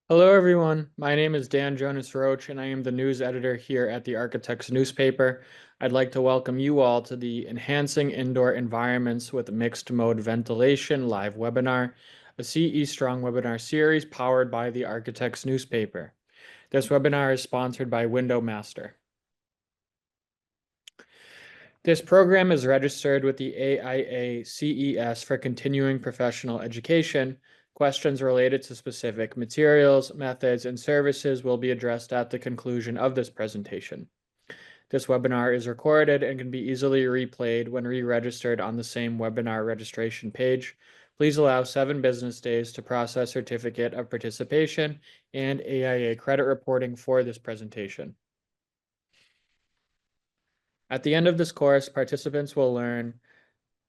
Hello, everyone. My name is Dan Jonas Roach, and I am the news editor here at the Architects newspaper. I'd like to welcome you all to the Enhancing Indoor Environments with Mixed Mode Ventilation live webinar, a CE Strong webinar series powered by the Architects newspaper. This webinar is sponsored by WindowMaster. This program is registered with the AIA CES for continuing professional education. Questions related to specific materials, methods, and services will be addressed at the conclusion of this presentation. This webinar is recorded and can be easily replayed when re-registered on the same webinar registration page. Please allow 7 business days to process certificate of participation and AIA credit reporting for this presentation. At the end of this course, participants will learn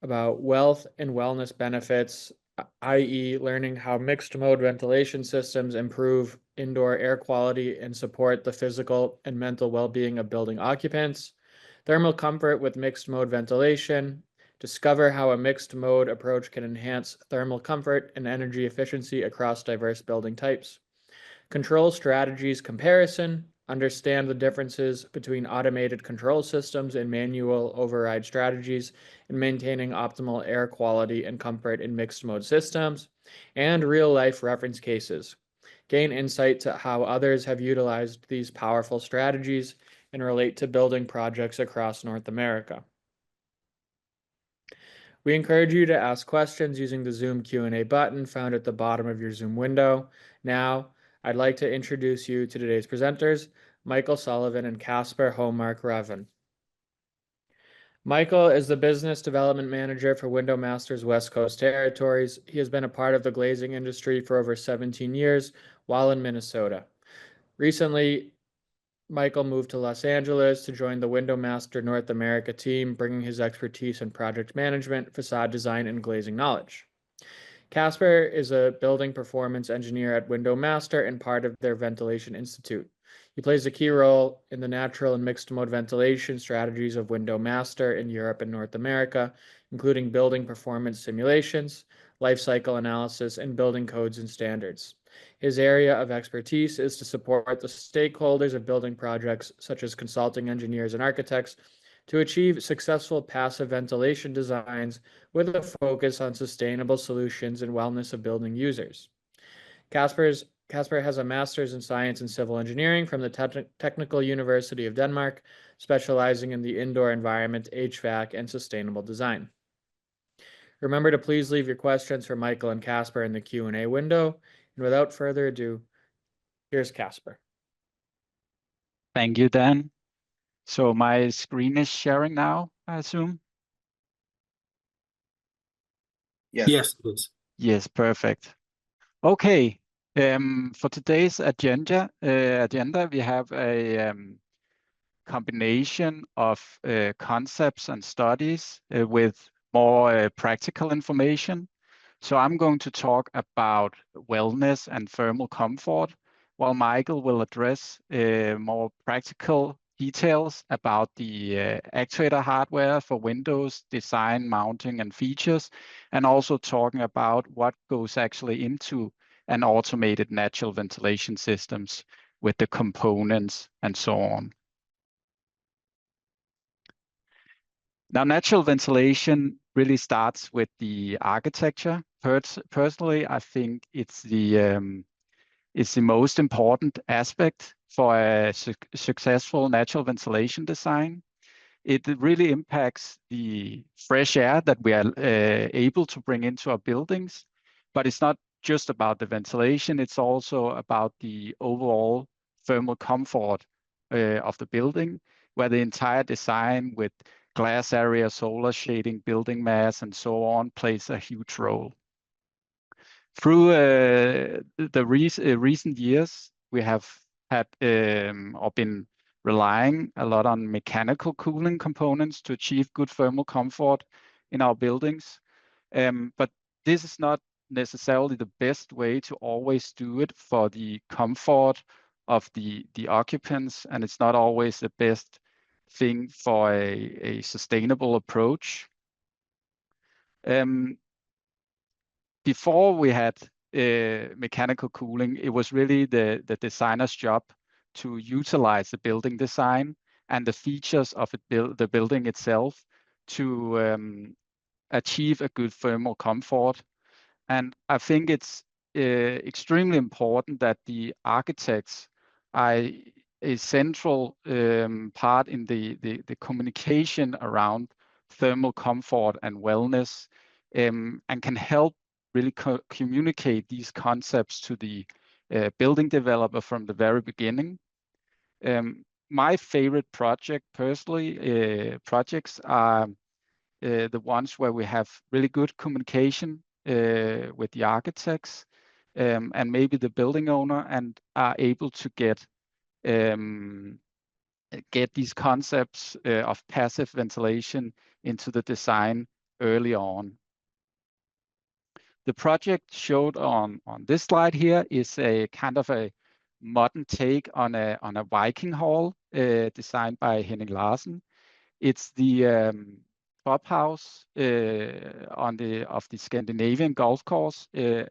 about wealth and wellness benefits, i.e. learning how mixed mode ventilation systems improve indoor air quality and support the physical and mental well-being of building occupants, thermal comfort with mixed mode ventilation, discover how a mixed mode approach can enhance thermal comfort and energy efficiency across diverse building types, control strategies comparison, understand the differences between automated control systems and manual override strategies in maintaining optimal air quality and comfort in mixed mode systems, and real-life reference cases. Gain insight to how others have utilized these powerful strategies and relate to building projects across North America. We encourage you to ask questions using the Zoom Q&A button found at the bottom of your Zoom window. Now, I'd like to introduce you to today's presenters, Michael Sullivan and Casper Homark-Reven. Michael is the Business Development Manager for WindowMaster's West Coast territories. He has been a part of the glazing industry for over 17 years while in Minnesota. Recently, Michael moved to Los Angeles to join the WindowMaster North America team, bringing his expertise in project management, facade design, and glazing knowledge. Casper is a building performance engineer at WindowMaster and part of their Ventilation Institute. He plays a key role in the natural and mixed mode ventilation strategies of WindowMaster in Europe and North America, including building performance simulations, life cycle analysis, and building codes and standards. His area of expertise is to support the stakeholders of building projects, such as consulting engineers and architects, to achieve successful passive ventilation designs with a focus on sustainable solutions and wellness of building users. Casper has a master's in science and civil engineering from the Technical University of Denmark, specializing in the indoor environment, HVAC, and sustainable design. Remember to please leave your questions for Michael and Casper in the Q&A window. And without further ado, here's Casper. Thank you, Dan. So my screen is sharing now, I assume? Yes, please. Yes, perfect. Okay, for today's agenda, we have a combination of concepts and studies with more practical information. So I'm going to talk about wellness and thermal comfort, while Michael will address more practical details about the actuator hardware for windows, design, mounting, and features, and also talking about what goes actually into an automated natural ventilation systems with the components and so on. Now, natural ventilation really starts with the architecture. Personally, I think it's the most important aspect for a successful natural ventilation design. It really impacts the fresh air that we are able to bring into our buildings, but it's not just about the ventilation, it's also about the overall thermal comfort of the building, where the entire design with glass area, solar shading, building mass, and so on plays a huge role. Through the recent years, we have had or been relying a lot on mechanical cooling components to achieve good thermal comfort in our buildings. But this is not necessarily the best way to always do it for the comfort of the occupants, and it's not always the best thing for a sustainable approach. Before we had mechanical cooling. It was really the designer's job to utilize the building design and the features of the building itself to achieve a good thermal comfort. And I think it's extremely important that the architects are a central part in the communication around thermal comfort and wellness, and can help really communicate these concepts to the building developer from the very beginning. My favorite project, personally, projects are the ones where we have really good communication with the architects and maybe the building owner, and are able to get these concepts of passive ventilation into the design early on. The project showed on this slide here is a kind of a modern take on a Viking hall designed by Henning Larsen. It's the clubhouse of the Scandinavian golf course, a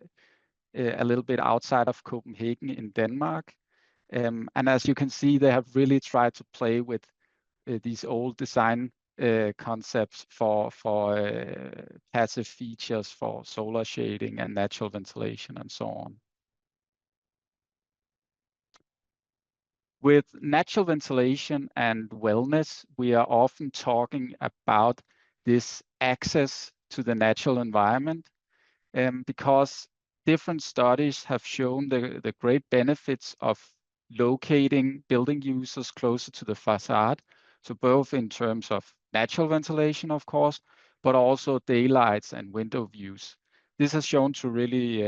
little bit outside of Copenhagen in Denmark. And as you can see, they have really tried to play with these old design concepts for passive features for solar shading and natural ventilation and so on. With natural ventilation and wellness, we are often talking about this access to the natural environment, because different studies have shown the great benefits of locating building users closer to the facade. So both in terms of natural ventilation, of course, but also daylights and window views. This has shown to really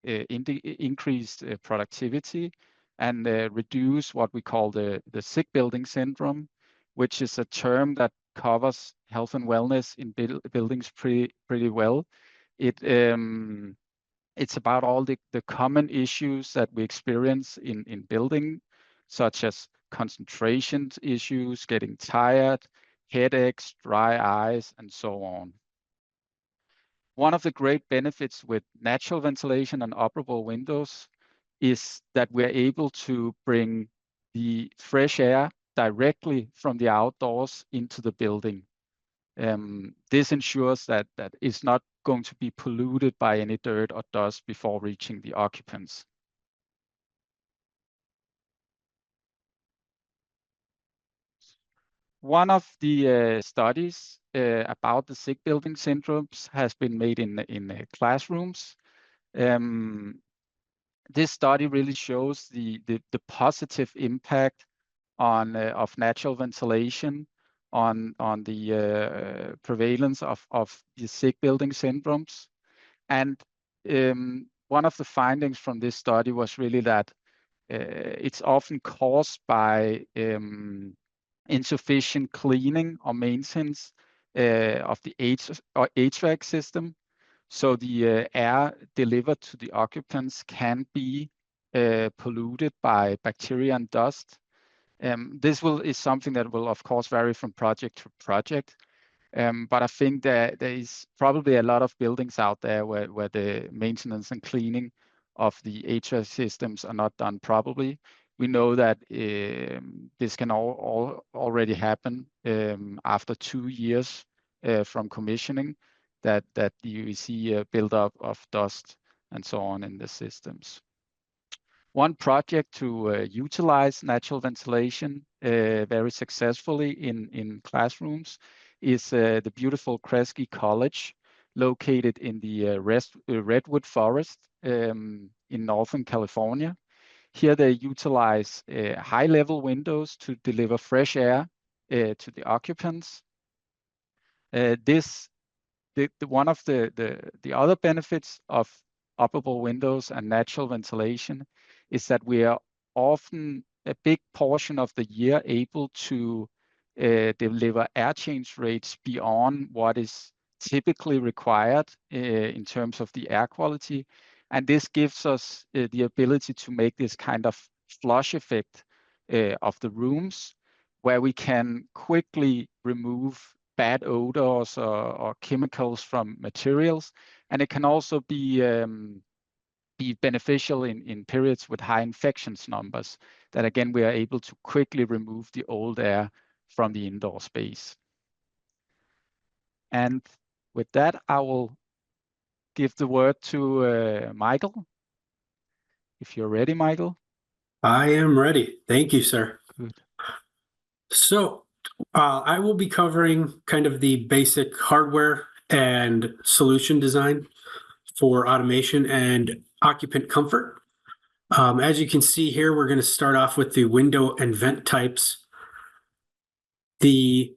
increase productivity and reduce what we call the sick building syndrome, which is a term that covers health and wellness in buildings pretty well. It's about all the common issues that we experience in building, such as concentration issues, getting tired, headaches, dry eyes, and so on. One of the great benefits with natural ventilation and operable windows is that we're able to bring the fresh air directly from the outdoors into the building. This ensures that it's not going to be polluted by any dirt or dust before reaching the occupants. One of the studies about the sick building syndromes has been made in classrooms. This study really shows the positive impact of natural ventilation on the prevalence of the sick building syndromes. And one of the findings from this study was really that it's often caused by insufficient cleaning or maintenance of the HVAC system. So the air delivered to the occupants can be polluted by bacteria and dust. This is something that will, of course, vary from project to project. But I think that there is probably a lot of buildings out there where the maintenance and cleaning of the HVAC systems are not done properly. We know that this can already happen after 2 years from commissioning, that you see a buildup of dust and so on in the systems. One project to utilize natural ventilation very successfully in classrooms is the beautiful Kresge College, located in the Redwood Forest in Northern California. Here they utilize high-level windows to deliver fresh air to the occupants. One of the other benefits of operable windows and natural ventilation is that we are often a big portion of the year able to deliver air change rates beyond what is typically required in terms of the air quality. And this gives us the ability to make this kind of flush effect of the rooms, where we can quickly remove bad odors or chemicals from materials. And it can also be be beneficial in periods with high infections numbers, that again, we are able to quickly remove the old air from the indoor space. And with that, I will give the word to Michael. If you're ready, Michael. I am ready. Thank you, sir. Good. So I will be covering kind of the basic hardware and solution design for automation and occupant comfort. As you can see here, we're going to start off with the window and vent types. The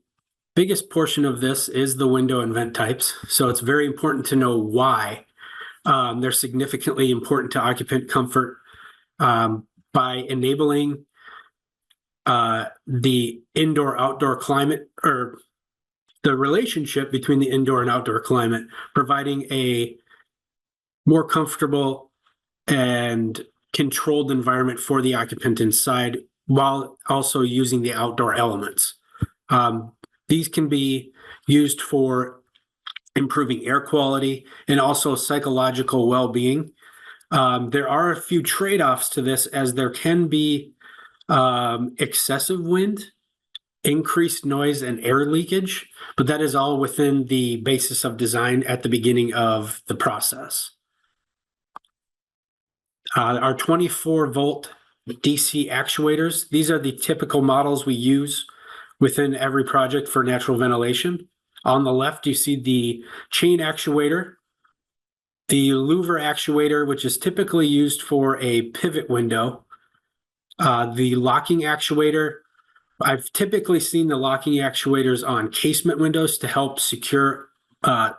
biggest portion of this is the window and vent types, so it's very important to know why they're significantly important to occupant comfort by enabling the indoor-outdoor climate, or the relationship between the indoor and outdoor climate, providing a more comfortable and controlled environment for the occupant inside, while also using the outdoor elements. These can be used for improving air quality and also psychological well-being. There are a few trade-offs to this, as there can be excessive wind, increased noise, and air leakage, but that is all within the basis of design at the beginning of the process. Our 24-volt DC actuators, these are the typical models we use within every project for natural ventilation. On the left, you see the chain actuator, the louver actuator, which is typically used for a pivot window, the locking actuator. I've typically seen the locking actuators on casement windows to help secure the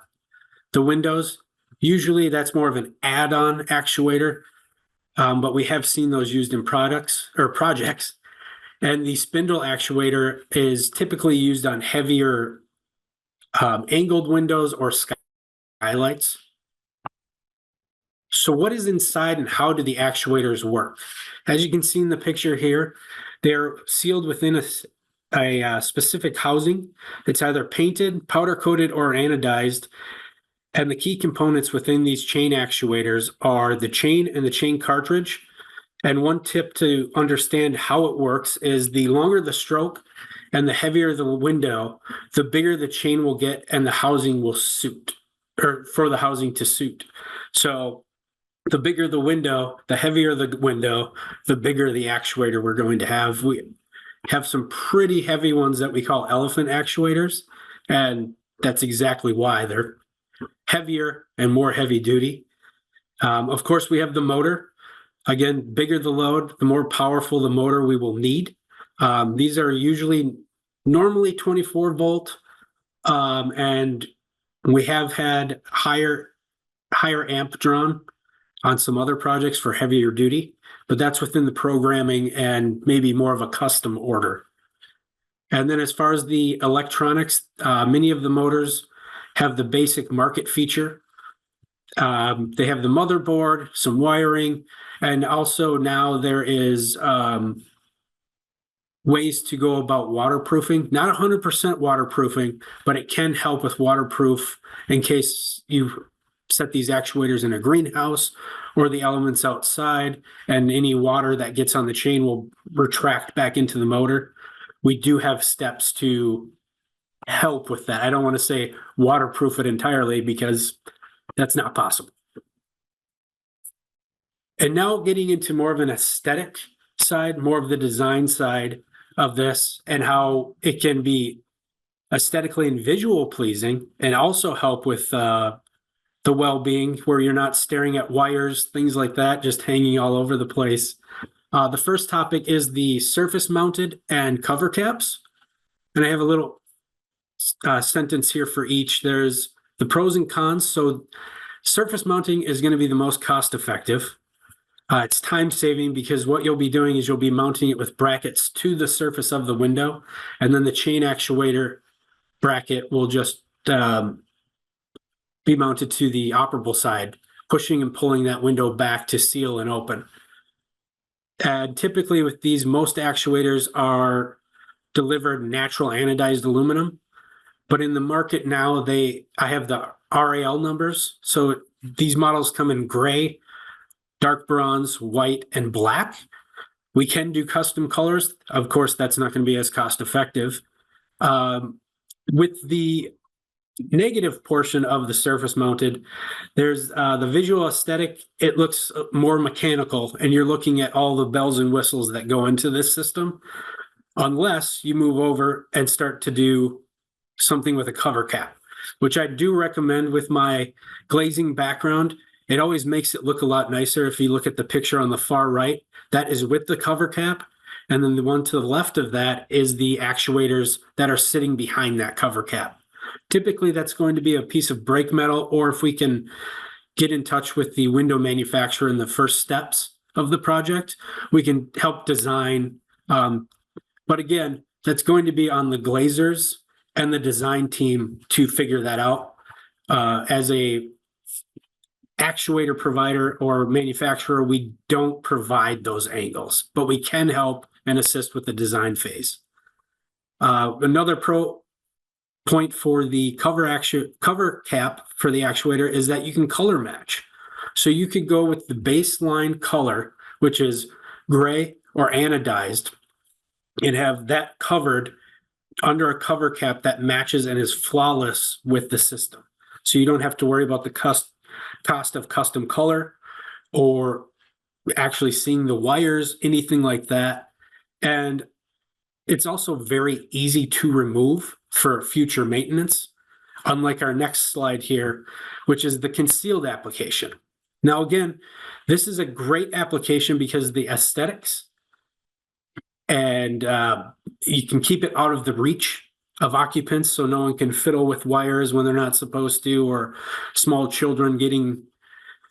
windows. Usually that's more of an add-on actuator, but we have seen those used in products or projects. And the spindle actuator is typically used on heavier angled windows or skylights. So what is inside and how do the actuators work? As you can see in the picture here, they're sealed within a specific housing. It's either painted, powder coated, or anodized. And the key components within these chain actuators are the chain and the chain cartridge. And one tip to understand how it works is the longer the stroke and the heavier the window, the bigger the chain will get and the housing will suit, or for the housing to suit. So the bigger the window, the heavier the window, the bigger the actuator we're going to have. We have some pretty heavy ones that we call elephant actuators, and that's exactly why they're heavier and more heavy duty. Of course, we have the motor. Again, bigger the load, the more powerful the motor we will need. These are usually normally 24 volt, and we have had higher amp drawn on some other projects for heavier duty, but that's within the programming and maybe more of a custom order. And then as far as the electronics, many of the motors have the basic market feature. They have the motherboard, some wiring, and also now there is ways to go about waterproofing. Not 100% waterproofing, but it can help with waterproof in case you set these actuators in a greenhouse or the elements outside, and any water that gets on the chain will retract back into the motor. We do have steps to help with that. I don't want to say waterproof it entirely because that's not possible. And now getting into more of an aesthetic side, more of the design side of this, and how it can be aesthetically and visual pleasing, and also help with the well-being, where you're not staring at wires, things like that, just hanging all over the place. The first topic is the surface mounted and cover caps. And I have a little sentence here for each. There's the pros and cons. So surface mounting is going to be the most cost effective. It's time saving because what you'll be doing is you'll be mounting it with brackets to the surface of the window, and then the chain actuator bracket will just be mounted to the operable side, pushing and pulling that window back to seal and open. And typically with these, most actuators are delivered natural anodized aluminum, but in the market now, I have the RAL numbers. So these models come in gray, dark bronze, white, and black. We can do custom colors. Of course, that's not going to be as cost effective. With the negative portion of the surface mounted, there's the visual aesthetic. It looks more mechanical, and you're looking at all the bells and whistles that go into this system, unless you move over and start to do something with a cover cap, which I do recommend. With my glazing background, it always makes it look a lot nicer. If you look at the picture on the far right, that is with the cover cap. And then the one to the left of that is the actuators that are sitting behind that cover cap. Typically, that's going to be a piece of brake metal, or if we can get in touch with the window manufacturer in the first steps of the project, we can help design. But again, that's going to be on the glazers and the design team to figure that out. As a actuator provider or manufacturer, we don't provide those angles, but we can help and assist with the design phase. Another point for the cover cap for the actuator is that you can color match. So you could go with the baseline color, which is gray or anodized, and have that covered under a cover cap that matches and is flawless with the system. So you don't have to worry about the cost of custom color or actually seeing the wires, anything like that. And it's also very easy to remove for future maintenance, unlike our next slide here, which is the concealed application. Now, again, this is a great application because of the aesthetics, and you can keep it out of the reach of occupants, so no one can fiddle with wires when they're not supposed to, or small children getting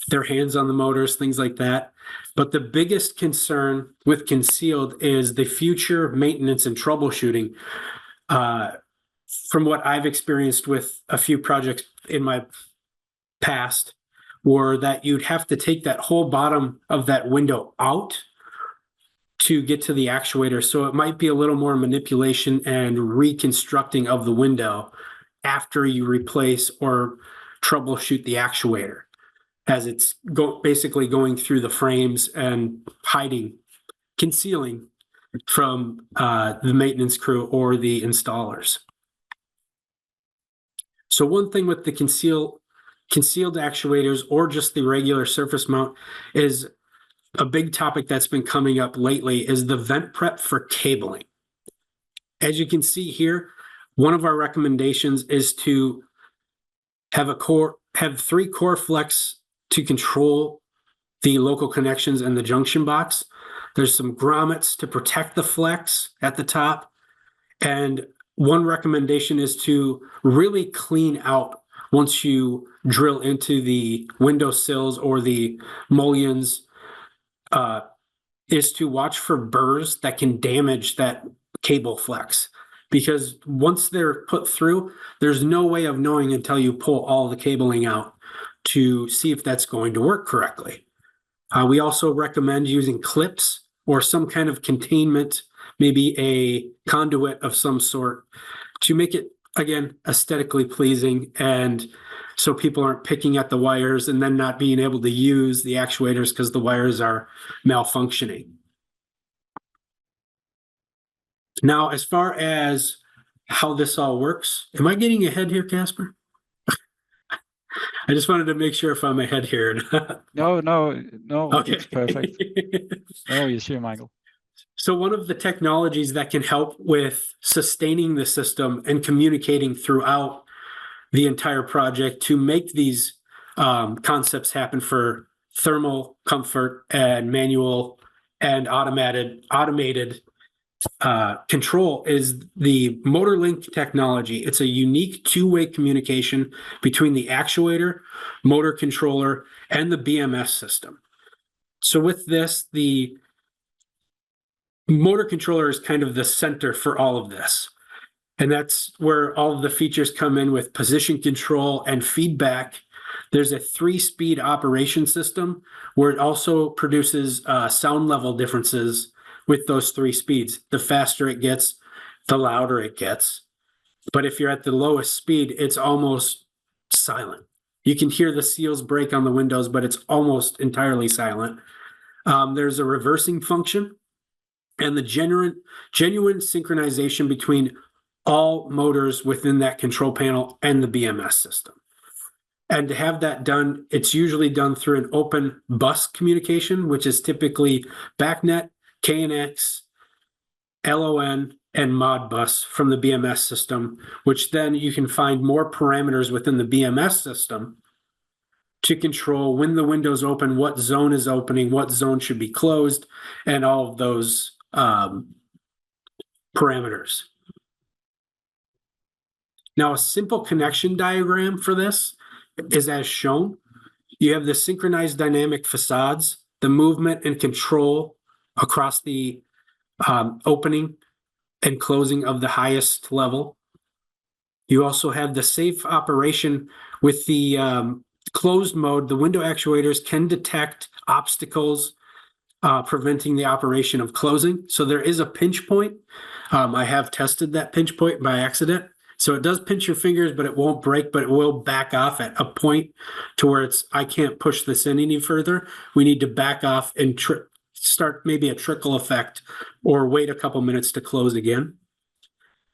their hands on the motors, things like that. But the biggest concern with concealed is the future maintenance and troubleshooting. From what I've experienced with a few projects in my past, were that you'd have to take that whole bottom of that window out to get to the actuator. So it might be a little more manipulation and reconstructing of the window after you replace or troubleshoot the actuator, as it's basically going through the frames and concealing from the maintenance crew or the installers. So one thing with the concealed actuators, or just the regular surface mount, is a big topic that's been coming up lately is the vent prep for cabling. As you can see here, one of our recommendations is to have 3 core flex to control the local connections and the junction box. There's some grommets to protect the flex at the top. And one recommendation is to really clean out once you drill into the window sills or the mullions, is to watch for burrs that can damage that cable flex. Because once they're put through, there's no way of knowing until you pull all the cabling out to see if that's going to work correctly. We also recommend using clips or some kind of containment, maybe a conduit of some sort, to make it, again, aesthetically pleasing, and so people aren't picking at the wires and then not being able to use the actuators because the wires are malfunctioning. Now, as far as how this all works, am I getting ahead here, Casper? I just wanted to make sure if I'm ahead here. No, Okay. it's perfect. No, you're sure, Michael. So one of the technologies that can help with sustaining the system and communicating throughout the entire project to make these concepts happen for thermal comfort and manual and automated control is the motor link technology. It's a unique two-way communication between the actuator, motor controller, and the BMS system. So with this, the motor controller is kind of the center for all of this. And that's where all of the features come in with position control and feedback. There's a 3-speed operation system where it also produces sound level differences with those 3 speeds. The faster it gets, the louder it gets. But if you're at the lowest speed, it's almost silent. You can hear the seals break on the windows, but it's almost entirely silent. There's a reversing function and the genuine synchronization between all motors within that control panel and the BMS system. And to have that done, it's usually done through an open bus communication, which is typically BACnet, KNX, LON, and Modbus from the BMS system, which then you can find more parameters within the BMS system to control when the window's open, what zone is opening, what zone should be closed, and all of those parameters. Now, a simple connection diagram for this is as shown. You have the synchronized dynamic facades, the movement and control across the opening and closing of the highest level. You also have the safe operation with the closed mode. The window actuators can detect obstacles, preventing the operation of closing. So there is a pinch point. I have tested that pinch point by accident. So it does pinch your fingers, but it won't break, but it will back off at a point to where I can't push this in any further. We need to back off and start maybe a trickle effect or wait a couple minutes to close again.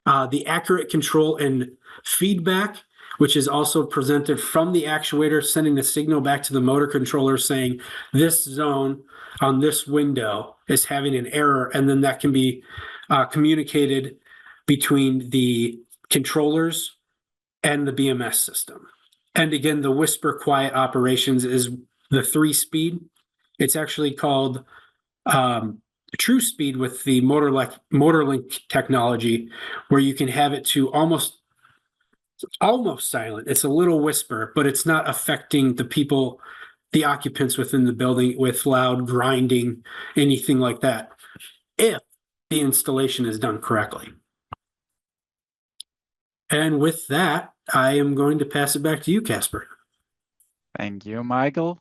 The accurate control and feedback, which is also presented from the actuator, sending the signal back to the motor controller saying this zone on this window is having an error, and then that can be communicated between the controllers and the BMS system. And again, the whisper quiet operations is the 3-speed. It's actually called True Speed with the MotorLink technology, where you can have it to almost silent. It's a little whisper, but it's not affecting the people, the occupants within the building with loud grinding, anything like that, if the installation is done correctly. And with that, I am going to pass it back to you, Casper. Thank you, Michael.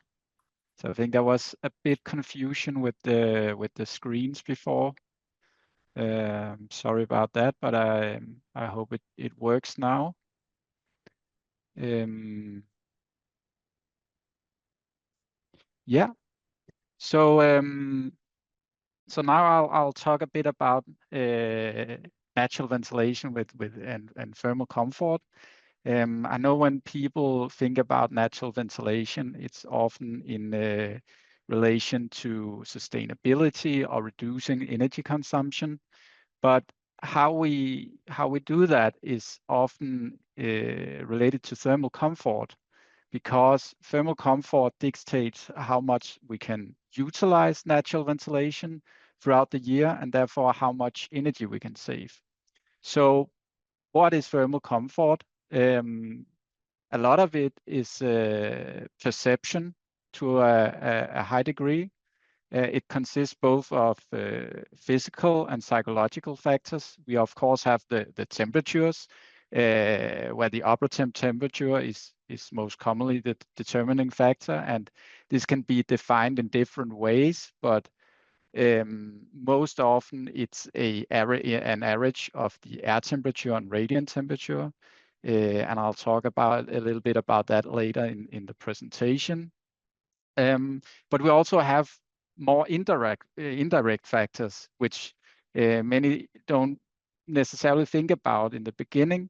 So I think there was a bit confusion with the screens before. Sorry about that, but I hope it works now. Yeah. So so now I'll talk a bit about natural ventilation and thermal comfort. I know when people think about natural ventilation, it's often in relation to sustainability or reducing energy consumption. But how we do that is often related to thermal comfort, because thermal comfort dictates how much we can utilize natural ventilation throughout the year, and therefore how much energy we can save. So what is thermal comfort? A lot of it is perception to a high degree. It consists both of physical and psychological factors. We of course have the temperatures, where the operative temperature is most commonly the determining factor, and this can be defined in different ways, but most often it's an average of the air temperature and radiant temperature, and I'll talk about a little bit about that later in the presentation. But we also have more indirect factors, which many don't necessarily think about in the beginning.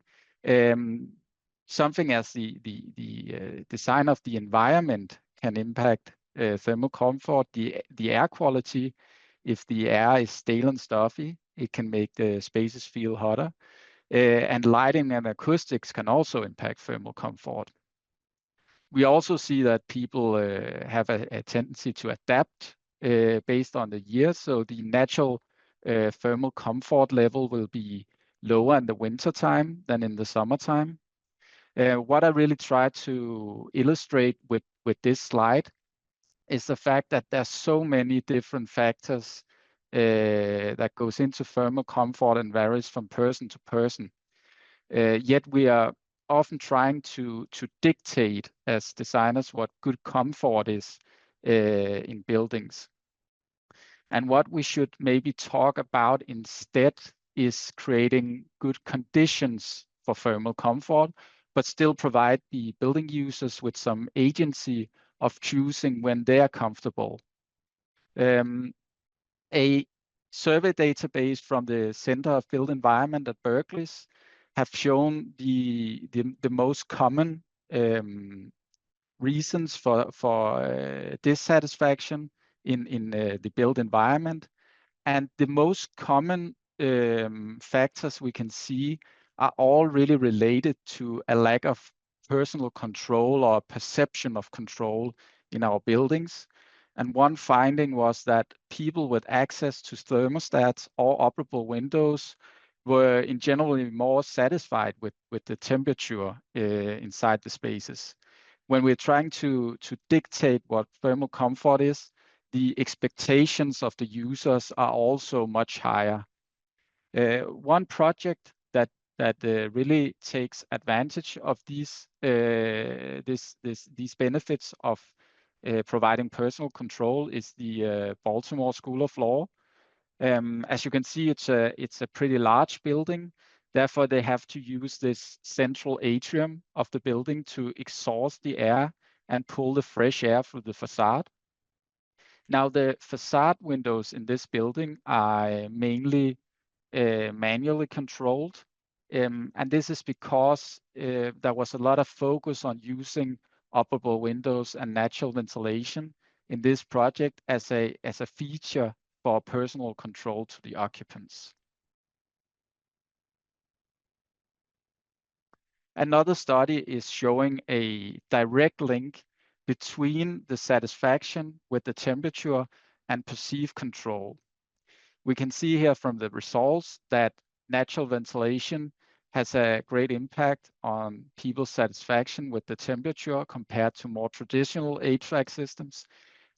Something as the design of the environment can impact thermal comfort. The air quality, if the air is stale and stuffy, it can make the spaces feel hotter. And lighting and acoustics can also impact thermal comfort. We also see that people have a tendency to adapt based on the year. So the natural thermal comfort level will be lower in the winter time than in the summertime. What I really try to illustrate with this slide is the fact that there's so many different factors that goes into thermal comfort and varies from person to person. Yet we are often trying to dictate as designers what good comfort is in buildings. And what we should maybe talk about instead is creating good conditions for thermal comfort, but still provide the building users with some agency of choosing when they are comfortable. A survey database from the Center of Built Environment at Berkeley have shown the most common reasons for dissatisfaction in the built environment. And the most common factors we can see are all really related to a lack of personal control or perception of control in our buildings. And one finding was that people with access to thermostats or operable windows were in general more satisfied with the temperature inside the spaces. When we're trying to dictate what thermal comfort is, the expectations of the users are also much higher. One project that really takes advantage of these benefits of providing personal control is the Baltimore School of Law. As you can see, it's a pretty large building. Therefore, they have to use this central atrium of the building to exhaust the air and pull the fresh air through the facade. Now, the facade windows in this building are mainly manually controlled. And this is because there was a lot of focus on using operable windows and natural ventilation in this project as a feature for personal control to the occupants. Another study is showing a direct link between the satisfaction with the temperature and perceived control. We can see here from the results that natural ventilation has a great impact on people's satisfaction with the temperature compared to more traditional HVAC systems.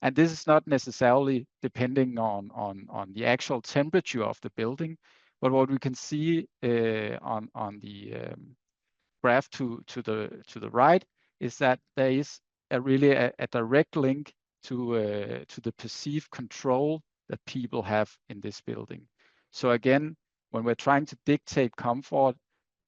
And this is not necessarily depending on the actual temperature of the building, but what we can see on the graph to the right is that there is really a direct link to the perceived control that people have in this building. So again, when we're trying to dictate comfort,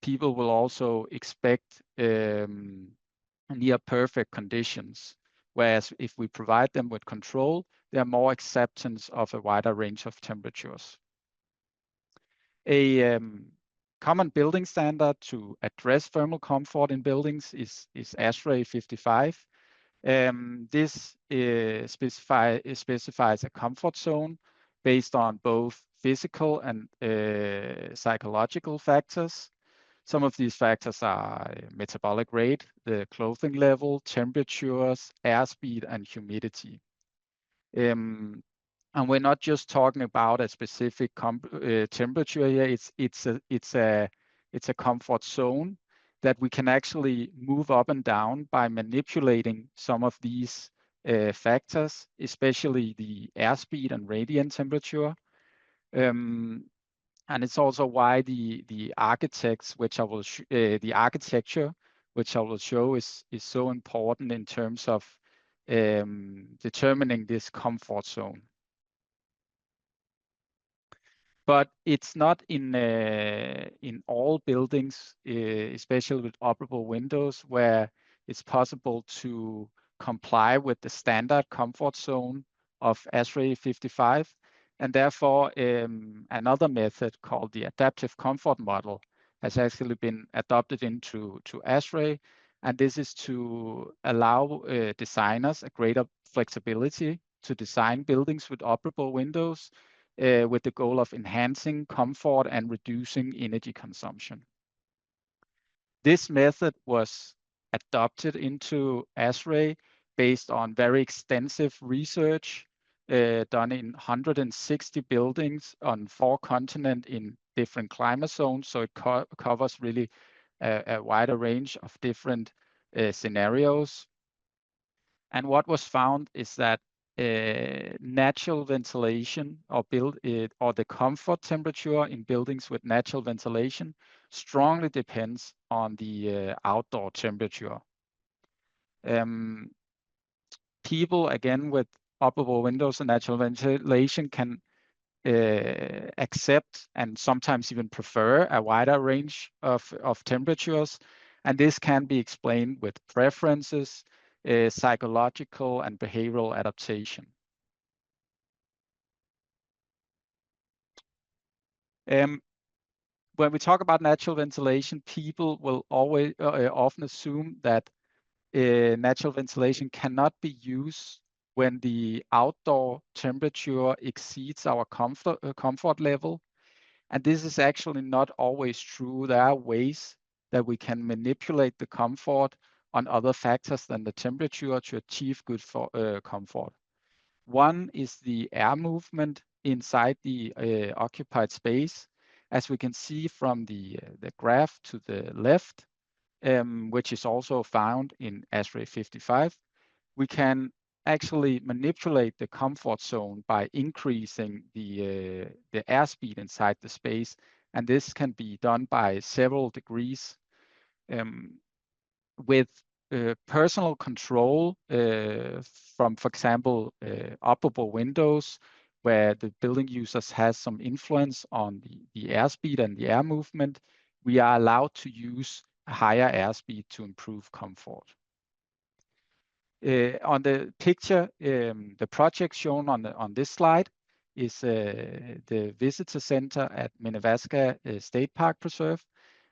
people will also expect near perfect conditions. Whereas if we provide them with control, there are more acceptance of a wider range of temperatures. A common building standard to address thermal comfort in buildings is ASHRAE 55. This specifies a comfort zone based on both physical and psychological factors. Some of these factors are metabolic rate, the clothing level, temperatures, airspeed, and humidity. And we're not just talking about a specific temperature here. It's a comfort zone that we can actually move up and down by manipulating some of these factors, especially the airspeed and radiant temperature. And it's also why the architecture, which I will show, is so important in terms of determining this comfort zone. But it's not in all buildings, especially with operable windows, where it's possible to comply with the standard comfort zone of ASHRAE 55. And therefore, another method called the adaptive comfort model has actually been adopted into ASHRAE. And this is to allow designers a greater flexibility to design buildings with operable windows with the goal of enhancing comfort and reducing energy consumption. This method was adopted into ASHRAE based on very extensive research done in 160 buildings on 4 continents in different climate zones. So it covers really a wider range of different scenarios. And what was found is that natural ventilation or the comfort temperature in buildings with natural ventilation strongly depends on the outdoor temperature. People, again, with operable windows and natural ventilation can accept and sometimes even prefer a wider range of temperatures. And this can be explained with preferences, psychological and behavioral adaptation. When we talk about natural ventilation, people will always often assume that natural ventilation cannot be used when the outdoor temperature exceeds our comfort level. And this is actually not always true. There are ways that we can manipulate the comfort on other factors than the temperature to achieve good comfort. One is the air movement inside the occupied space. As we can see from the graph to the left, which is also found in ASHRAE 55, we can actually manipulate the comfort zone by increasing the airspeed inside the space. And this can be done by several degrees. With personal control from, for example, operable windows, where the building users has some influence on the airspeed and the air movement, we are allowed to use a higher airspeed to improve comfort. On the picture, the project shown on this slide is the visitor center at Minnevaska State Park Preserve.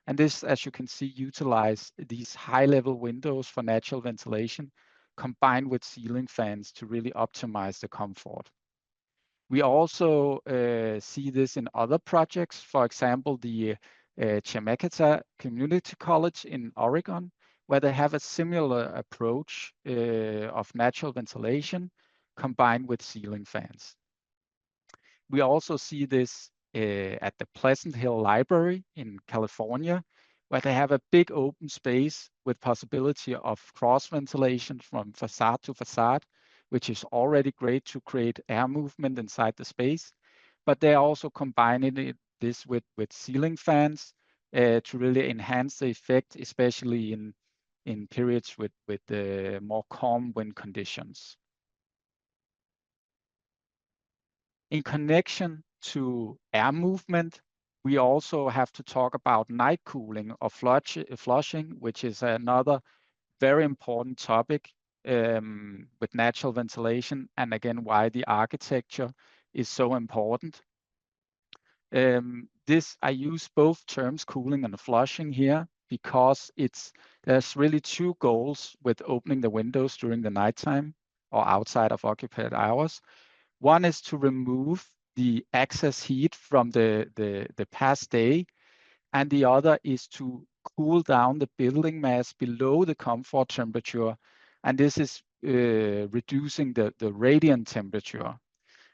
And this, as you can see, utilize these high-level windows for natural ventilation combined with ceiling fans to really optimize the comfort. We also see this in other projects, for example, the Chemeketa Community College in Oregon, where they have a similar approach of natural ventilation combined with ceiling fans. We also see this at the Pleasant Hill Library in California, where they have a big open space with possibility of cross ventilation from facade to facade, which is already great to create air movement inside the space. But they're also combining this with ceiling fans to really enhance the effect, especially in periods with more calm wind conditions. In connection to air movement, we also have to talk about night cooling or flushing, which is another very important topic with natural ventilation, and again, why the architecture is so important. I use both terms, cooling and flushing here, because there's really two goals with opening the windows during the nighttime or outside of occupied hours. One is to remove the excess heat from the past day, and the other is to cool down the building mass below the comfort temperature, and this is reducing the radiant temperature.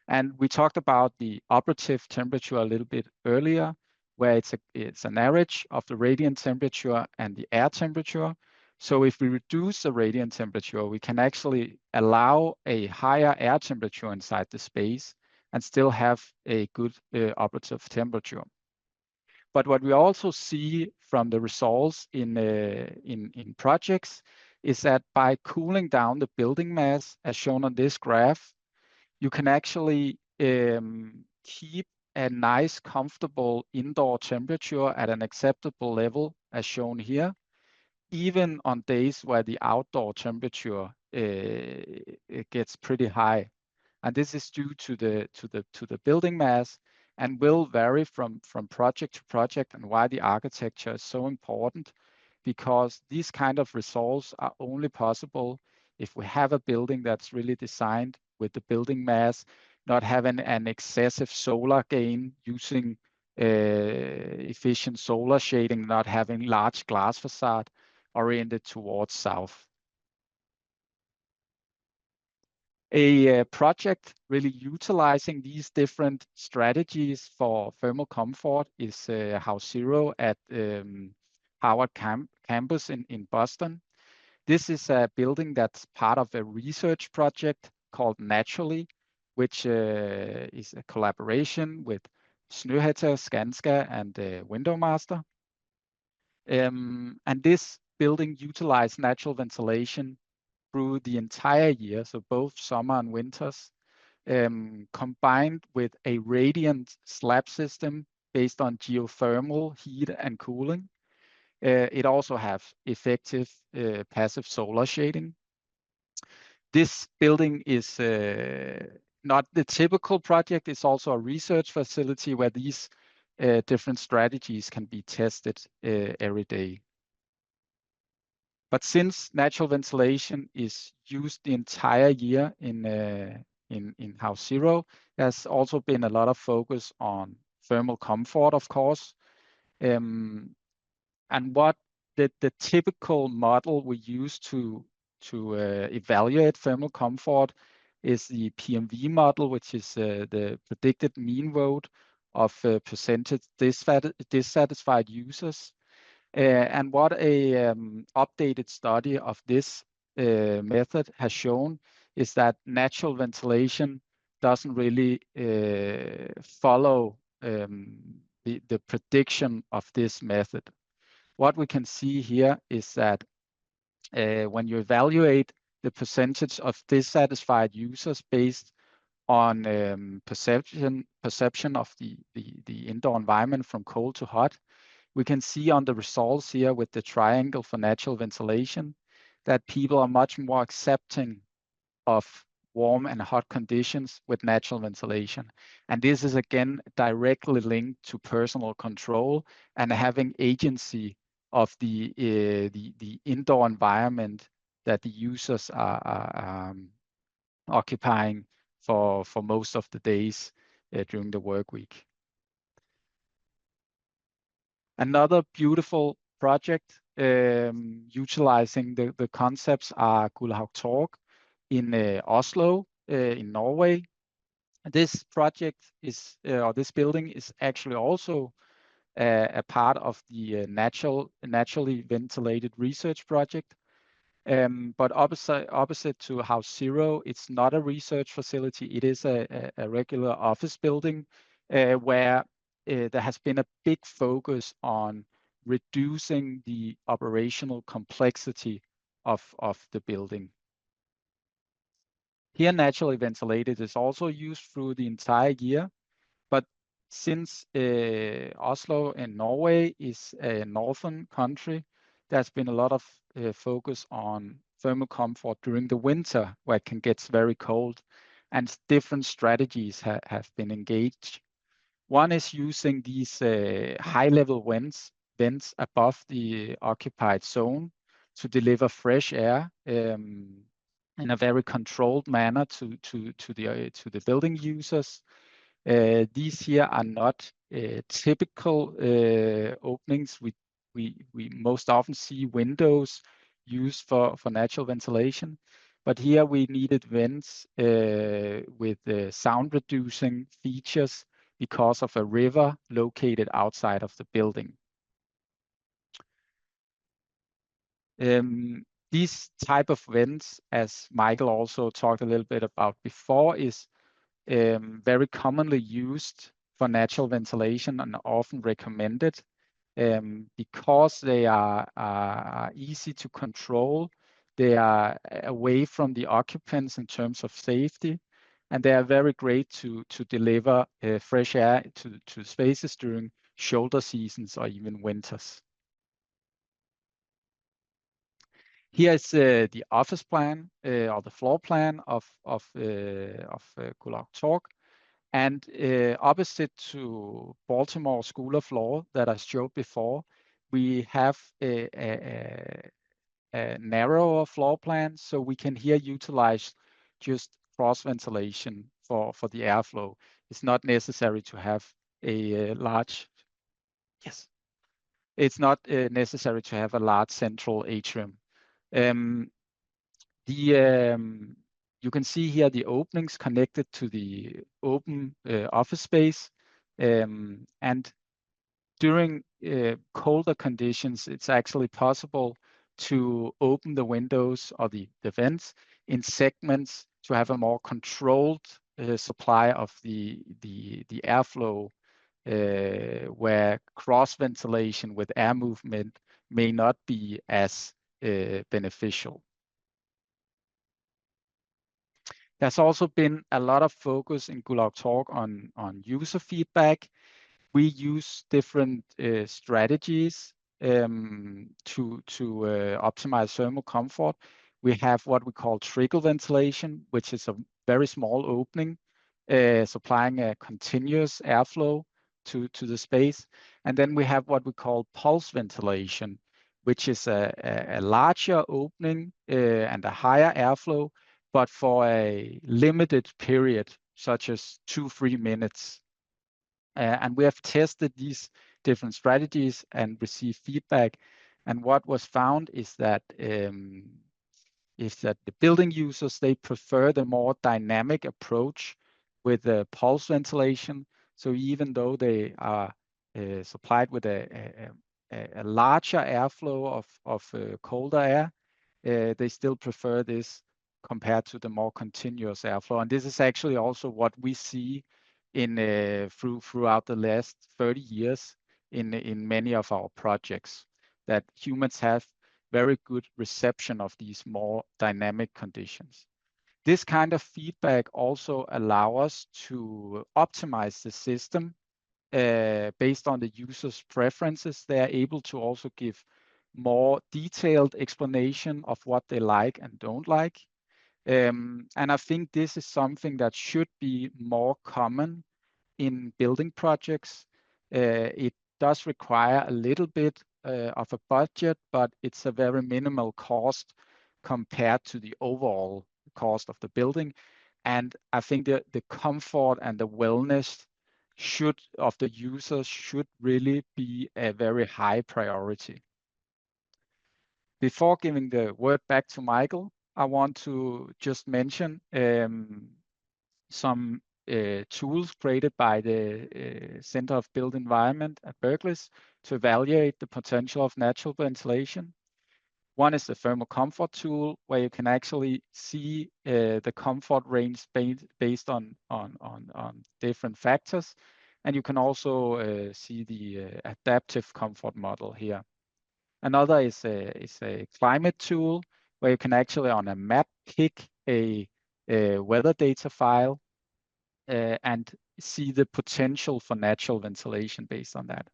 And we talked about the operative temperature a little bit earlier, where it's an average of the radiant temperature and the air temperature. So if we reduce the radiant temperature, we can actually allow a higher air temperature inside the space and still have a good operative temperature. But what we also see from the results in projects is that by cooling down the building mass, as shown on this graph, you can actually keep a nice, comfortable indoor temperature at an acceptable level, as shown here, even on days where the outdoor temperature it gets pretty high. And this is due to the building mass and will vary from project to project, and why the architecture is so important, because these kind of results are only possible if we have a building that's really designed with the building mass, not having an excessive solar gain, using efficient solar shading, not having large glass facade oriented towards south. A project really utilizing these different strategies for thermal comfort is House Zero at Howard campus in Boston. This is a building that's part of a research project called Naturally, which is a collaboration with Snøhetta, Skanska, and WindowMaster. And this building utilized natural ventilation through the entire year, so both summer and winters, combined with a radiant slab system based on geothermal heat and cooling. It also has effective passive solar shading. This building is not the typical project. It's also a research facility where these different strategies can be tested every day. But since natural ventilation is used the entire year in House Zero, there's also been a lot of focus on thermal comfort, of course. And what the typical model we use to evaluate thermal comfort is the PMV model, which is the predicted mean vote of percentage dissatisfied users. And what a updated study of this method has shown is that natural ventilation doesn't really follow the prediction of this method. What we can see here is that when you evaluate the percentage of dissatisfied users based on perception of the indoor environment from cold to hot, we can see on the results here with the triangle for natural ventilation that people are much more accepting of warm and hot conditions with natural ventilation. And this is again directly linked to personal control and having agency of the indoor environment that the users are occupying for most of the days during the work week. Another beautiful project utilizing the concepts are Gullhaug Torg in Oslo, in Norway. This project is, or this building is actually also a part of the naturally ventilated research project. But opposite to House Zero, it's not a research facility. It is a regular office building where there has been a big focus on reducing the operational complexity of the building. Here, naturally ventilated is also used through the entire year, but since Oslo in Norway is a northern country, there's been a lot of focus on thermal comfort during the winter, where it can get very cold, and different strategies have been engaged. One is using these high-level vents above the occupied zone to deliver fresh air in a very controlled manner to the building users. These here are not typical openings. We most often see windows used for natural ventilation, but here we needed vents with sound reducing features because of a river located outside of the building. These type of vents, as Michael also talked a little bit about before, is very commonly used for natural ventilation and often recommended because they are easy to control. They are away from the occupants in terms of safety, and they are very great to deliver fresh air to spaces during shoulder seasons or even winters. Here is the office plan or the floor plan of Gullhaug Torg. And opposite to Baltimore School of Law that I showed before, we have a narrower floor plan, so we can here utilize just cross ventilation for the airflow. It's not necessary to have a large, yes, it's not necessary to have a large central atrium. You can see here the openings connected to the open office space. And during colder conditions, it's actually possible to open the windows or the vents in segments to have a more controlled supply of the airflow, where cross ventilation with air movement may not be as beneficial. There's also been a lot of focus in Gullhaug Torg on user feedback. We use different strategies to optimize thermal comfort. We have what we call trickle ventilation, which is a very small opening, supplying a continuous airflow to the space. And then we have what we call pulse ventilation, which is a larger opening and a higher airflow, but for a limited period, such as 2-3 minutes. And we have tested these different strategies and received feedback. And what was found is that the building users, they prefer the more dynamic approach with the pulse ventilation. So even though they are supplied with a larger airflow of colder air, they still prefer this compared to the more continuous airflow. And this is actually also what we see throughout the last 30 years in many of our projects, that humans have very good reception of these more dynamic conditions. This kind of feedback also allow us to optimize the system based on the user's preferences. They are able to also give more detailed explanation of what they like and don't like. And I think this is something that should be more common in building projects. It does require a little bit of a budget, but it's a very minimal cost compared to the overall cost of the building. And I think the comfort and the wellness of the users should really be a very high priority. Before giving the word back to Michael, I want to just mention some tools created by the Center of Built Environment at Berkeley to evaluate the potential of natural ventilation. One is the thermal comfort tool, where you can actually see the comfort range based on different factors. And you can also see the adaptive comfort model here. Another is a climate tool, where you can actually on a map pick a weather data file and see the potential for natural ventilation based on that.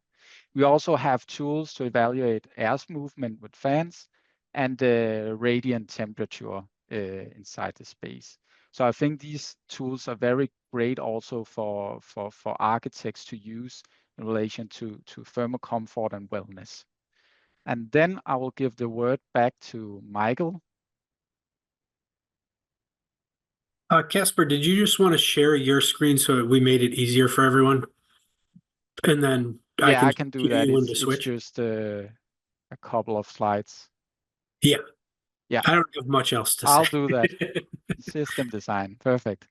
We also have tools to evaluate air movement with fans and radiant temperature inside the space. So I think these tools are very great also for architects to use in relation to thermal comfort and wellness. And then I will give the word back to Michael. Casper, did you just want to share your screen so we made it easier for everyone? And then I can do that. It's just a couple of slides. Yeah. Yeah. I don't have much else to say. I'll do that. System design. Perfect.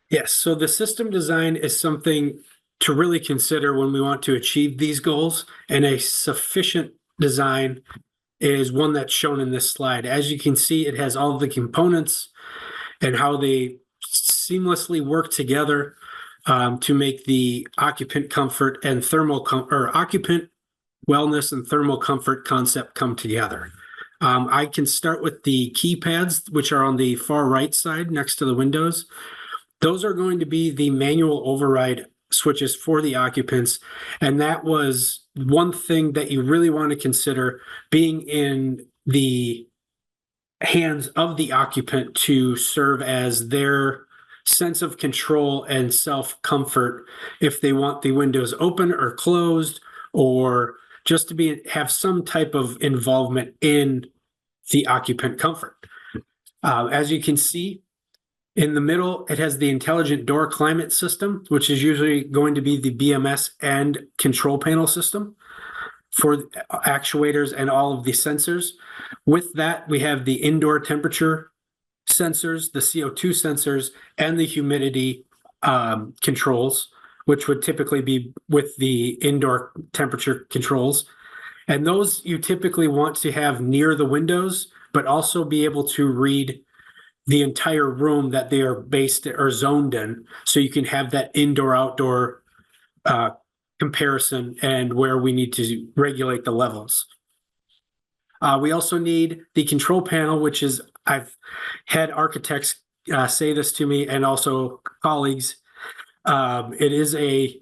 Yes. So the system design is something to really consider when we want to achieve these goals. And a sufficient design is one that's shown in this slide. As you can see, it has all the components and how they seamlessly work together to make the occupant comfort and occupant wellness and thermal comfort concept come together. I can start with the keypads, which are on the far right side next to the windows. Those are going to be the manual override switches for the occupants. And that was one thing that you really want to consider, being in the hands of the occupant to serve as their sense of control and self-comfort if they want the windows open or closed, or just to have some type of involvement in the occupant comfort. As you can see, in the middle, it has the intelligent door climate system, which is usually going to be the BMS and control panel system for actuators and all of the sensors. With that, we have the indoor temperature sensors, the CO2 sensors, and the humidity controls, which would typically be with the indoor temperature controls. And those you typically want to have near the windows, but also be able to read the entire room that they are based or zoned in. So you can have that indoor-outdoor comparison and where we need to regulate the levels. We also need the control panel, which is, I've had architects say this to me and also colleagues. It is a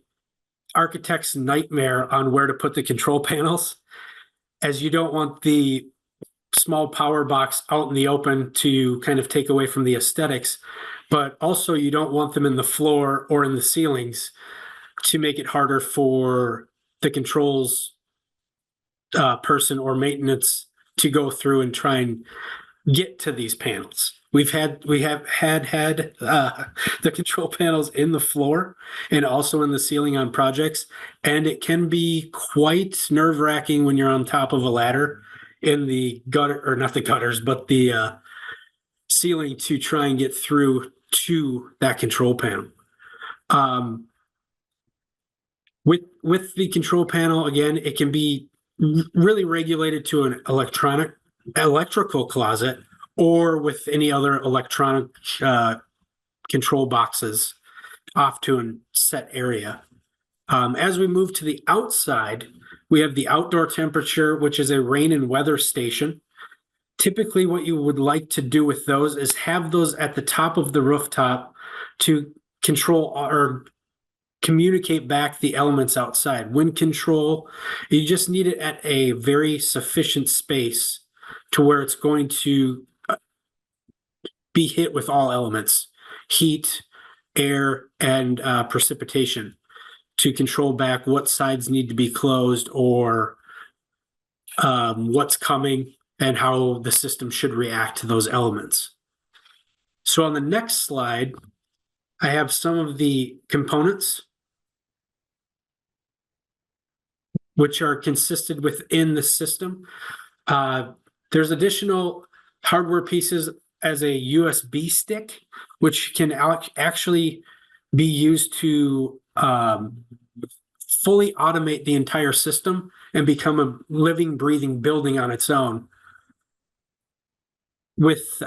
architect's nightmare on where to put the control panels. as you don't want the small power box out in the open to kind of take away from the aesthetics, but also you don't want them in the floor or in the ceilings to make it harder for the controls person or maintenance to go through and try and get to these panels. We have had the control panels in the floor and also in the ceiling on projects, and it can be quite nerve-wracking when you're on top of a ladder in the gutter, or not the gutters, but the ceiling, to try and get through to that control panel. With the control panel, again, it can be really regulated to an electrical closet, or with any other electronic control boxes off to a set area. As we move to the outside, we have the outdoor temperature, which is a rain and weather station. Typically, what you would like to do with those is have those at the top of the rooftop to control or communicate back the elements outside. Wind control, you just need it at a very sufficient space to where it's going to be hit with all elements, heat, air, and precipitation, to control back what sides need to be closed, or what's coming and how the system should react to those elements. So on the next slide, I have some of the components which are consisted within the system. There's additional hardware pieces as a USB stick, which can actually be used to fully automate the entire system and become a living, breathing building on its own, with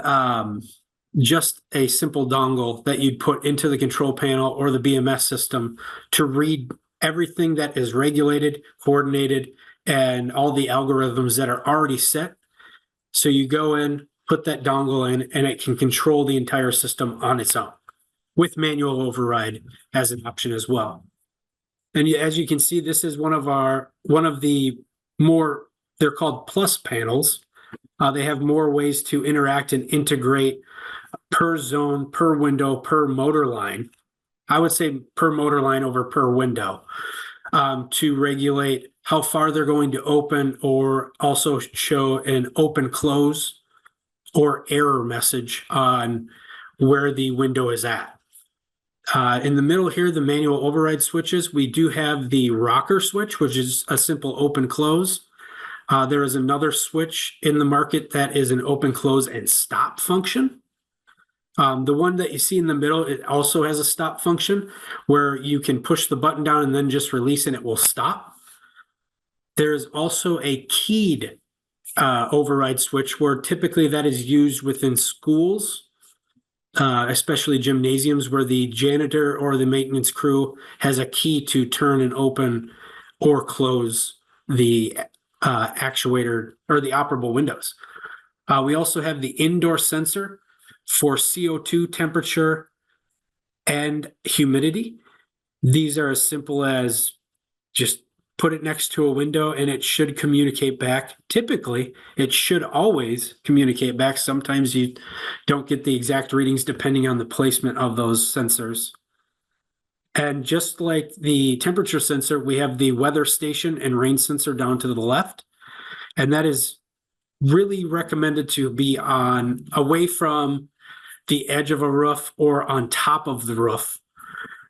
just a simple dongle that you'd put into the control panel or the BMS system to read everything that is regulated, coordinated, and all the algorithms that are already set. So you go in, put that dongle in, and it can control the entire system on its own, with manual override as an option as well. And as you can see, this is one of the more, they're called plus panels. They have more ways to interact and integrate per zone, per window, per motor line. I would say per motor line over per window, to regulate how far they're going to open, or also show an open close or error message on where the window is at. In the middle here, the manual override switches, we do have the rocker switch, which is a simple open close. There is another switch in the market that is an open close and stop function. The one that you see in the middle, it also has a stop function where you can push the button down and then just release and it will stop. There's also a keyed override switch, where typically that is used within schools, especially gymnasiums, where the janitor or the maintenance crew has a key to turn and open or close the actuator or the operable windows. We also have the indoor sensor for CO2 temperature and humidity. These are as simple as just put it next to a window and it should communicate back. Typically, it should always communicate back. Sometimes you don't get the exact readings depending on the placement of those sensors. And just like the temperature sensor, we have the weather station and rain sensor down to the left. And that is really recommended to be on away from the edge of a roof or on top of the roof,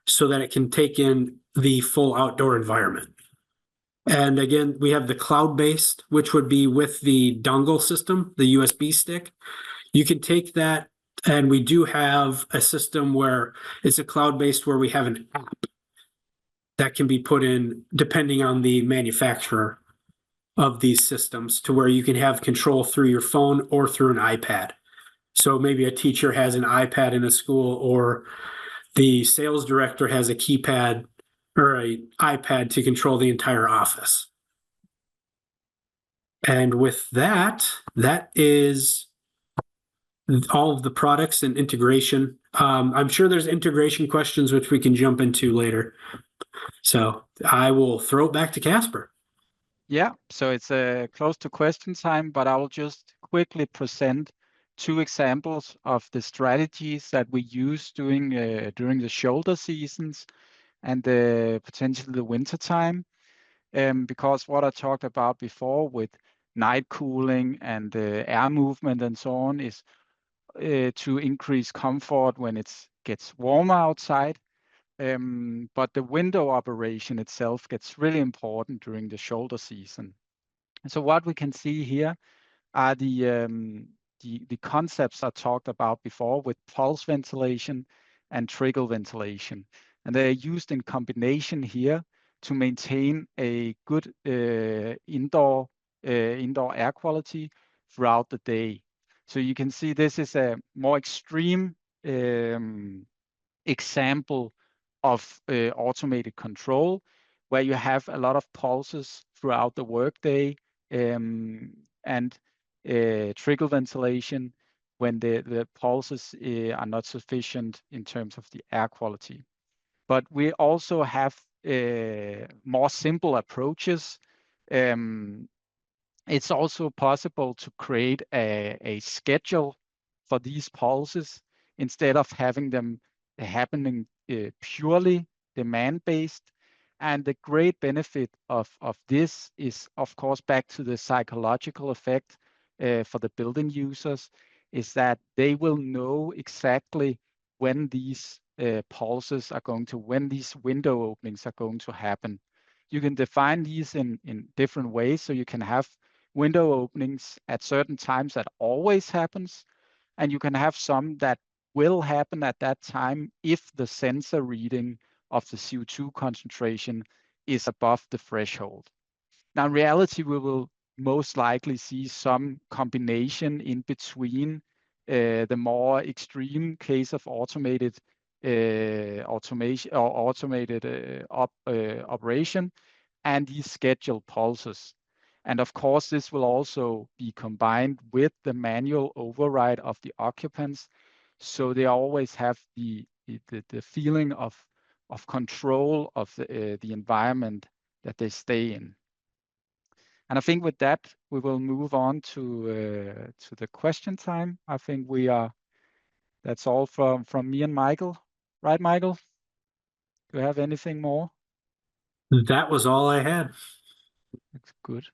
so that it can take in the full outdoor environment. And again, we have the cloud-based, which would be with the dongle system, the USB stick. You can take that, and we do have a system where it's a cloud-based, where we have an app that can be put in depending on the manufacturer of these systems, to where you can have control through your phone or through an iPad. So maybe a teacher has an iPad in a school, or the sales director has a keypad or an iPad to control the entire office. And with that, that is all of the products and integration. I'm sure there's integration questions which we can jump into later. So I will throw it back to Casper. Yeah, so it's close to question time, but I will just quickly present 2 examples of the strategies that we use during the shoulder seasons and potentially the winter time. Because what I talked about before with night cooling and air movement and so on is to increase comfort when it gets warmer outside. But the window operation itself gets really important during the shoulder season. And so what we can see here are the concepts I talked about before with pulse ventilation and trickle ventilation. And they're used in combination here to maintain a good indoor air quality throughout the day. So you can see this is a more extreme example of automated control, where you have a lot of pulses throughout the workday, and trickle ventilation when the pulses are not sufficient in terms of the air quality. But we also have more simple approaches. It's also possible to create a schedule for these pulses instead of having them happening purely demand-based. And the great benefit of this is, of course, back to the psychological effect for the building users, is that they will know exactly when these pulses are going to, when these window openings are going to happen. You can define these in different ways, so you can have window openings at certain times that always happens, and you can have some that will happen at that time if the sensor reading of the CO2 concentration is above the threshold. Now, in reality, we will most likely see some combination in between the more extreme case of automated automation or automated operation and these scheduled pulses. And of course, this will also be combined with the manual override of the occupants, so they always have the feeling of control of the environment that they stay in. And I think with that, we will move on to the question time. I think that's all from me and Michael. Right, Michael? Do you have anything more? That was all I had. That's good.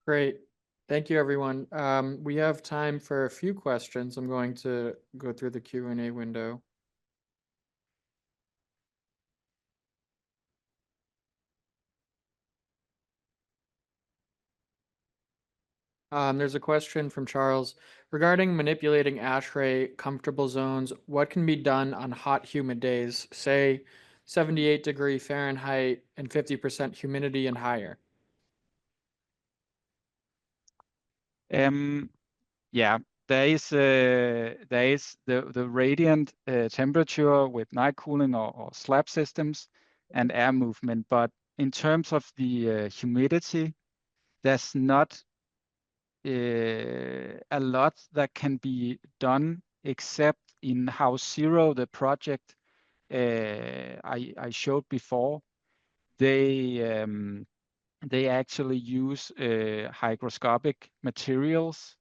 Great. Thank you, everyone. We have time for a few questions. I'm going to go through the Q&A window. There's a question from Charles regarding manipulating ASHRAE comfortable zones. What can be done on hot, humid days, say 78-degree Fahrenheit and 50% humidity and higher? Yeah, there is the radiant temperature with night cooling or slab systems and air movement. But in terms of the humidity, there's not a lot that can be done except in House Zero, the project I showed before. They actually use hygroscopic materials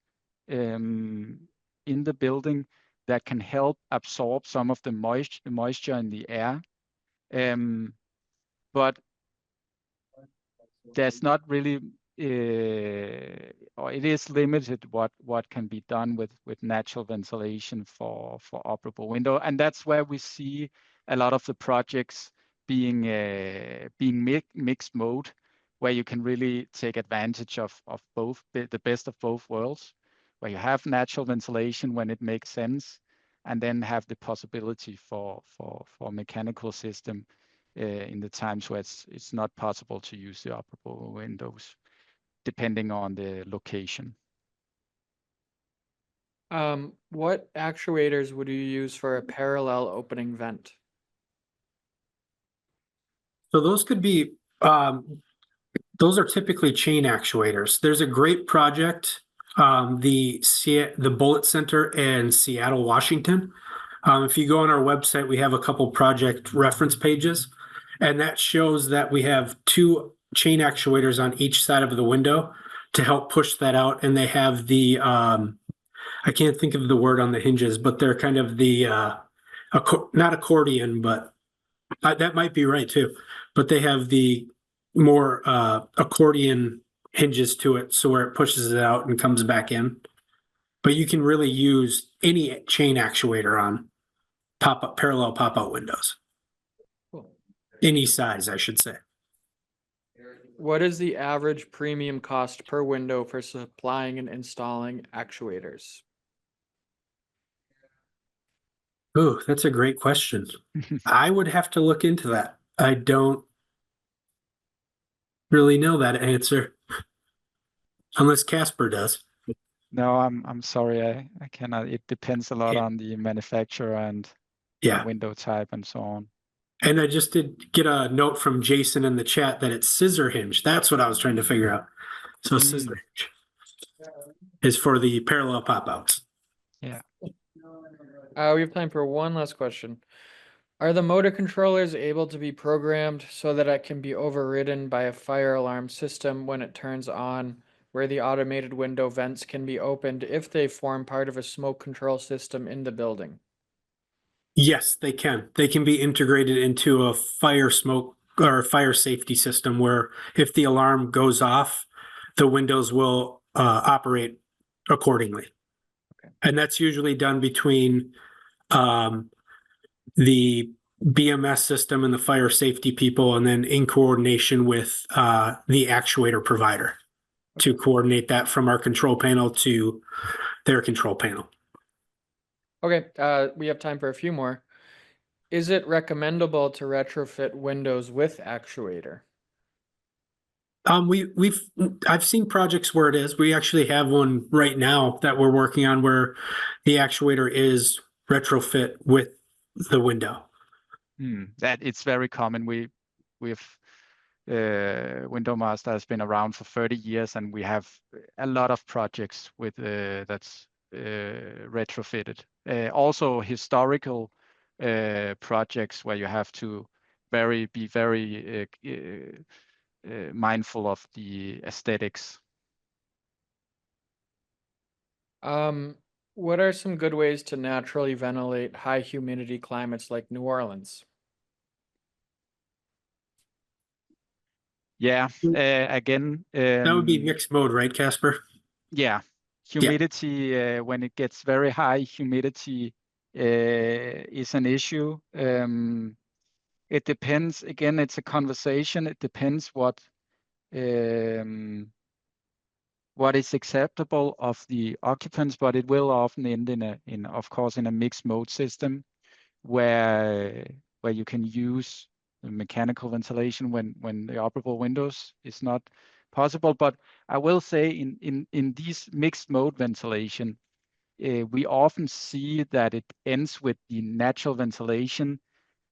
in the building that can help absorb some of the moisture in the air. But there's not really, or it is limited what can be done with natural ventilation for operable window, and that's where we see a lot of the projects being mixed mode, where you can really take advantage of both the best of both worlds, where you have natural ventilation when it makes sense, and then have the possibility for a mechanical system in the times where it's not possible to use the operable windows, depending on the location. What actuators would you use for a parallel opening vent? So those could be, those are typically chain actuators. There's a great project the Bullitt Center in Seattle, Washington. If you go on our website, we have a couple project reference pages, and that shows that we have 2 chain actuators on each side of the window to help push that out. And they have the, I can't think of the word on the hinges, but they're kind of the, not accordion, but that might be right too. But they have the more accordion hinges to it, so where it pushes it out and comes back in. But you can really use any chain actuator on parallel pop-out windows. Cool. Any size, I should say. What is the average premium cost per window for supplying and installing actuators? Ooh, that's a great question. I would have to look into that. I don't really know that answer. Unless Casper does. No, I'm sorry, I cannot. It depends a lot Yeah. on the manufacturer and Yeah. window type and so on. And I just did get a note from Jason in the chat that it's scissor hinge. That's what I was trying to figure out. So scissor hinge is for the parallel pop-outs. Yeah. We have time for one last question. Are the motor controllers able to be programmed so that it can be overridden by a fire alarm system when it turns on, where the automated window vents can be opened if they form part of a smoke control system in the building? Yes, they can. They can be integrated into a fire smoke or fire safety system where if the alarm goes off, the windows will operate accordingly. Okay. And that's usually done between the BMS system and the fire safety people, and then in coordination with the actuator provider to coordinate that from our control panel to their control panel. Okay, we have time for a few more. Is it recommendable to retrofit windows with actuator? I've seen projects where it is. We actually have one right now that we're working on where the actuator is retrofit with the window. That it's very common. We've WindowMaster has been around for 30 years, and we have a lot of projects with that's retrofitted. Also historical projects where you have to be very mindful of the aesthetics. What are some good ways to naturally ventilate high humidity climates like New Orleans? Yeah, again, That would be mixed mode, right, Casper? yeah, humidity, when it gets very high, humidity is an issue. It depends, again, it's a conversation. It depends what is acceptable of the occupants, but it will often end of course, in a mixed mode system where you can use mechanical ventilation when the operable windows is not possible. But I will say in these mixed mode ventilation, we often see that it ends with the natural ventilation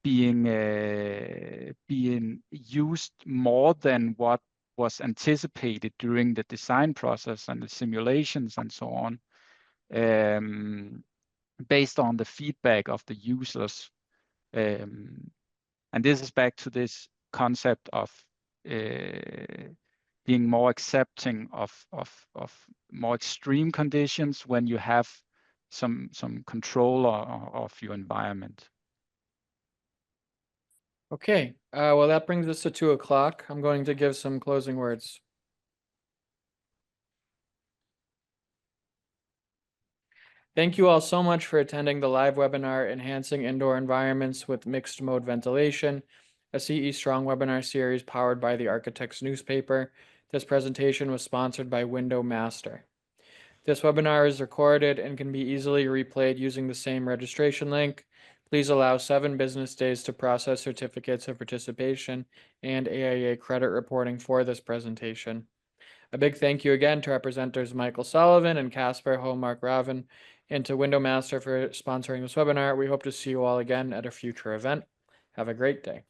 being used more than what was anticipated during the design process and the simulations and so on, based on the feedback of the users. And this is back to this concept of being more accepting of more extreme conditions when you have some control of your environment. Okay, well, that brings us to 2 o'clock. I'm going to give some closing words. Thank you all so much for attending the live webinar, Enhancing Indoor Environments with Mixed Mode Ventilation, a CE Strong webinar series powered by the Architect's Newspaper. This presentation was sponsored by WindowMaster. This webinar is recorded and can be easily replayed using the same registration link. Please allow 7 business days to process certificates of participation and AIA credit reporting for this presentation. A big thank you again to our presenters Michael Sullivan and Casper Homark-Raven, and to WindowMaster for sponsoring this webinar. We hope to see you all again at a future event. Have a great day.